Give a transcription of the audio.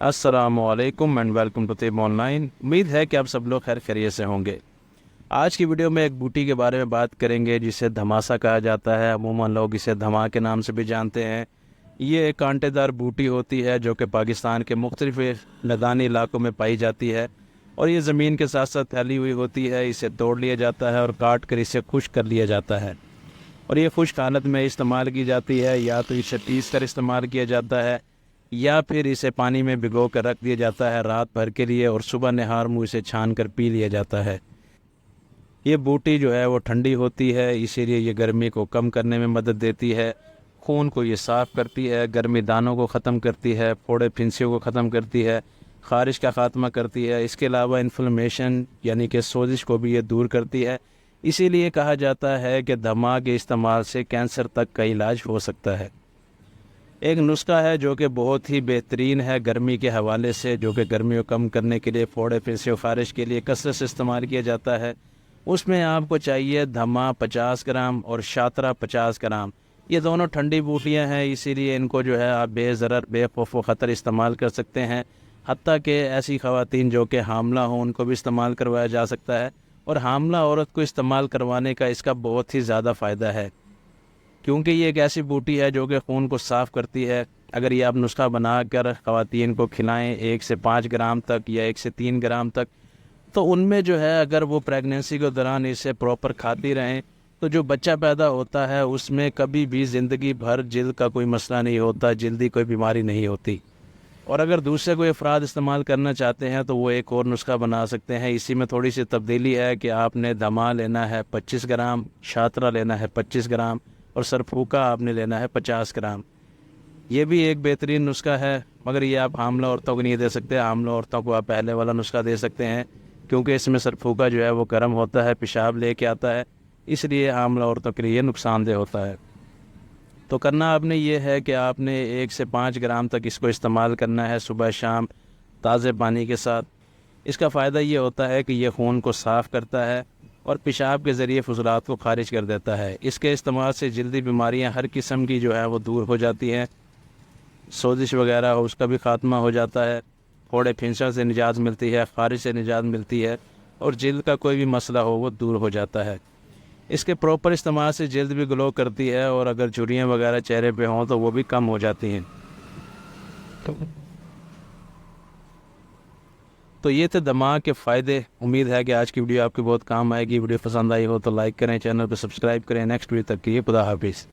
السلام علیکم and welcome to طب آن لائن۔ امید ہے کہ آپ سب لوگ خیر خیریت سے ہوں گے۔ آج کی ویڈیو میں ایک بوٹی کے بارے میں بات کریں گے جسے دھماسا کہا جاتا ہے، عموماً لوگ اسے دھما کے نام سے بھی جانتے ہیں۔ یہ ایک کانٹے دار بوٹی ہوتی ہے جو کہ پاکستان کے مختلف میدانی علاقوں میں پائی جاتی ہے، اور یہ زمین کے ساتھ ساتھ پھیلی ہوئی ہوتی ہے۔ اسے توڑ لیا جاتا ہے اور کاٹ کر اسے خشک کر لیا جاتا ہے، اور یہ خشک حالت میں استعمال کی جاتی ہے، یا تو اسے پیس کر استعمال کیا جاتا ہے یا پھر اسے پانی میں بھگو کر رکھ دیا جاتا ہے رات بھر کے لیے، اور صبح نہار منہ اسے چھان کر پی لیا جاتا ہے۔ یہ بوٹی جو ہے وہ ٹھنڈی ہوتی ہے، اسی لیے یہ گرمی کو کم کرنے میں مدد دیتی ہے، خون کو یہ صاف کرتی ہے، گرمی دانوں کو ختم کرتی ہے، پھوڑے پھنسیوں کو ختم کرتی ہے، خارش کا خاتمہ کرتی ہے۔ اس کے علاوہ انفلمیشن یعنی کہ سوزش کو بھی یہ دور کرتی ہے۔ اسی لیے کہا جاتا ہے کہ دھما کے استعمال سے کینسر تک کا علاج ہو سکتا ہے۔ ایک نسخہ ہے جو کہ بہت ہی بہترین ہے گرمی کے حوالے سے، جو کہ گرمی کو کم کرنے کے لیے، پھوڑے پھنسی و خارش کے لیے کثرت سے استعمال کیا جاتا ہے۔ اس میں آپ کو چاہیے دھما 50 گرام اور شاطرہ 50 گرام۔ یہ دونوں ٹھنڈی بوٹیاں ہیں، اسی لیے ان کو جو ہے آپ بے ضرر بے خوف و خطر استعمال کر سکتے ہیں۔ حتیٰ کہ ایسی خواتین جو کہ حاملہ ہوں ان کو بھی استعمال کروایا جا سکتا ہے، اور حاملہ عورت کو استعمال کروانے کا اس کا بہت ہی زیادہ فائدہ ہے، کیونکہ یہ ایک ایسی بوٹی ہے جو کہ خون کو صاف کرتی ہے۔ اگر یہ آپ نسخہ بنا کر خواتین کو کھلائیں 1 سے 5 گرام تک یا 1 سے 3 گرام تک، تو ان میں جو ہے اگر وہ پریگننسی کے دوران اسے پراپر کھاتی رہیں تو جو بچہ پیدا ہوتا ہے اس میں کبھی بھی زندگی بھر جلد کا کوئی مسئلہ نہیں ہوتا، جلدی کوئی بیماری نہیں ہوتی۔ اور اگر دوسرے کوئی افراد استعمال کرنا چاہتے ہیں تو وہ ایک اور نسخہ بنا سکتے ہیں۔ اسی میں تھوڑی سی تبدیلی ہے کہ آپ نے دھما لینا ہے 25 گرام، شاطرہ لینا ہے 25 گرام، اور سرپھوکا آپ نے لینا ہے 50 گرام۔ یہ بھی ایک بہترین نسخہ ہے، مگر یہ آپ حاملہ عورتوں کو نہیں دے سکتے۔ حاملہ عورتوں کو آپ پہلے والا نسخہ دے سکتے ہیں، کیونکہ اس میں سرپھوکا جو ہے وہ گرم ہوتا ہے، پیشاب لے کے آتا ہے، اس لیے حاملہ عورتوں کے لیے یہ نقصان دہ ہوتا ہے۔ تو کرنا آپ نے یہ ہے کہ آپ نے 1 سے 5 گرام تک اس کو استعمال کرنا ہے صبح شام تازے پانی کے ساتھ۔ اس کا فائدہ یہ ہوتا ہے کہ یہ خون کو صاف کرتا ہے اور پیشاب کے ذریعے فضلات کو خارج کر دیتا ہے۔ اس کے استعمال سے جلدی بیماریاں ہر قسم کی جو ہے وہ دور ہو جاتی ہیں، سوزش وغیرہ ہو اس کا بھی خاتمہ ہو جاتا ہے، پھوڑے پھنسیوں سے نجات ملتی ہے، خارش سے نجات ملتی ہے، اور جلد کا کوئی بھی مسئلہ ہو وہ دور ہو جاتا ہے۔ اس کے پراپر استعمال سے جلد بھی گلو کرتی ہے، اور اگر جھریاں وغیرہ چہرے پہ ہوں تو وہ بھی کم ہو جاتی ہیں۔ تو یہ تھے دھما کے فائدے۔ امید ہے کہ آج کی ویڈیو آپ کی بہت کام آئے گی۔ ویڈیو پسند آئی ہو تو لائک کریں، چینل کو سبسکرائب کریں۔ نیکسٹ ویڈیو تک کے لیے خدا حافظ۔